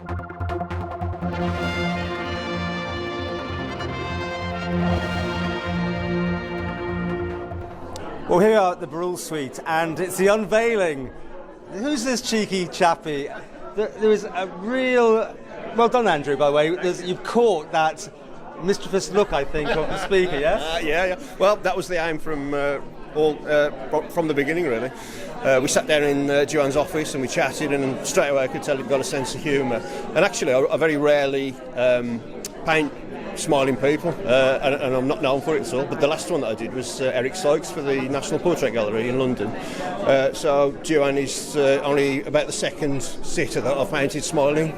Well, here we are at the Brule Suite, and it's the unveiling. Who's this cheeky chappie? There is a real... Well done, Andrew, by the way. You've caught that mischievous look, I think, of the speaker, yes? Yeah. Well, that was the aim from the beginning, really. We sat down in Juan's office and we chatted, and straight away I could tell he'd got a sense of humour. And actually, I very rarely paint smiling people, and I'm not known for it at all, but the last one that I did was Eric Sykes for the National Portrait Gallery in London. So Juan is only about the second sitter that I've painted smiling.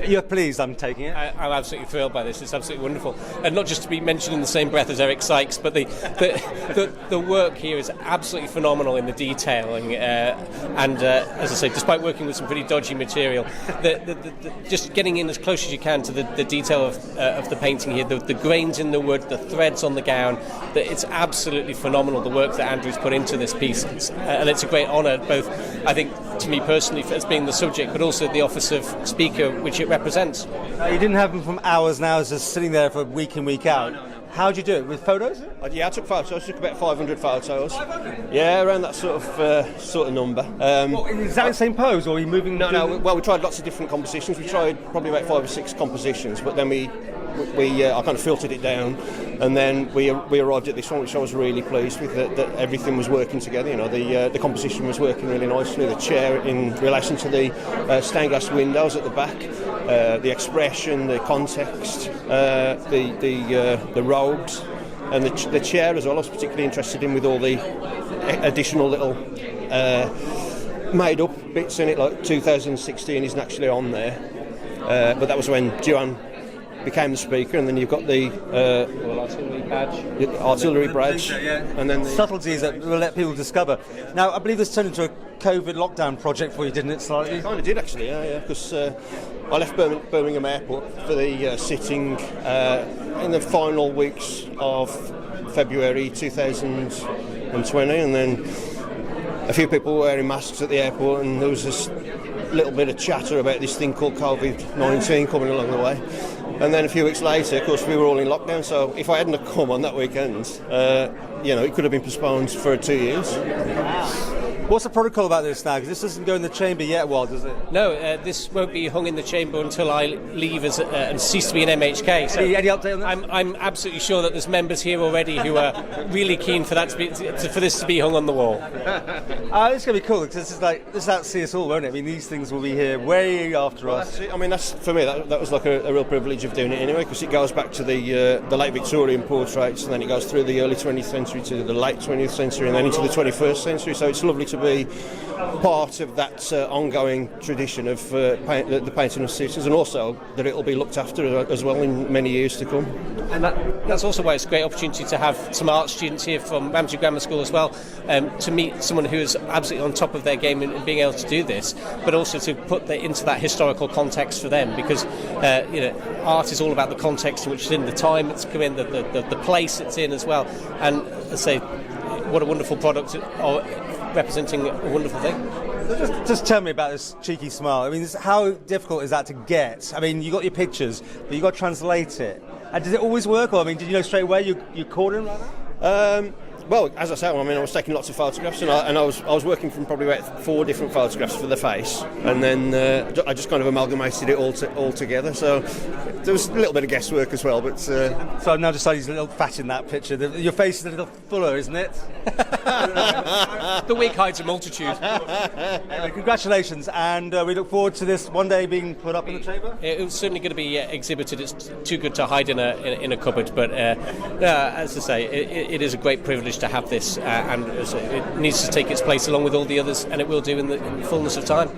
You're pleased, I'm taking it? I'm absolutely thrilled by this. It's absolutely wonderful. And not just to be mentioned in the same breath as Eric Sykes, but the work here is absolutely phenomenal in the detailing. And as I say, despite working with some pretty dodgy material, just getting in as close as you can to the detail of the painting here, the grains in the wood, the threads on the gown, it's absolutely phenomenal, the work that Andrew's put into this piece. And it's a great honour, both, I think, to me personally, as being the subject, but also the office of speaker, which it represents. You didn't have them from hours and hours just sitting there for week in, week out. No. How'd you do it? With photos? Yeah, I took photos. I took about 500 photos. 500? Yeah, around that sort of number. Is that the same pose, or are you moving? No. Well, we tried lots of different compositions. We tried probably about 5 or 6 compositions, but then I kind of filtered it down, and then we arrived at this one, which I was really pleased with. That everything was working together. You know, the composition was working really nicely. The chair in relation to the stained glass windows at the back, the expression, the context, the robes, and the chair as well. I was particularly interested in, with all the additional little made up bits in it, like 2016 isn't actually on there, but that was when Juan became the speaker, and then you've got the artillery badge, and then subtleties that will let people discover. Now, I believe this turned into a COVID lockdown project for you, didn't it, slightly? It kind of did, actually, yeah, because I left Birmingham Airport for the sitting in the final weeks of February 2020, and then a few people were wearing masks at the airport, and there was this little bit of chatter about this thing called COVID-19 coming along the way. And then a few weeks later, of course, we were all in lockdown, so if I hadn't have come on that weekend, it could have been postponed for 2 years. What's the protocol about this now? Because this doesn't go in the chamber yet, does it? No, this won't be hung in the chamber until I leave and cease to be an MHK. So any update on that? I'm absolutely sure that there's members here already who are really keen for this to be hung on the wall. It's going to be cool, because this is out to see us all, won't it? I mean, these things will be here way after us. I mean, that's for me. That was like a real privilege of doing it anyway, because it goes back to the late Victorian portraits, and then it goes through the early 20th century to the late 20th century, and then into the 21st century. So it's lovely to be part of that ongoing tradition of the painting of cities, and also that it will be looked after as well in many years to come. And that's also why it's a great opportunity to have some art students here from Ramsey Grammar School as well, to meet someone who is absolutely on top of their game in being able to do this, but also to put into that historical context for them, because art is all about the context in which it's in, the time it's come in, the place it's in as well. And I say, what a wonderful product, representing a wonderful thing. Just tell me about this cheeky smile. I mean, how difficult is that to get? I mean, you got your pictures, but you got to translate it. And did it always work? Or, I mean, did you know straight away you caught him like that? Well, as I said, I was taking lots of photographs, and I was working from probably about 4 different photographs for the face, and then I just kind of amalgamated it all together. So there was a little bit of guesswork as well, but so I've now decided he's a little fat in that picture. Your face is a little fuller, isn't it? The wig hides a multitude. Anyway, congratulations, and we look forward to this one day being put up in the chamber. It's certainly going to be exhibited. It's too good to hide in a cupboard, but as I say, it is a great privilege to have this, and it needs to take its place along with all the others, and it will do in the fullness of time.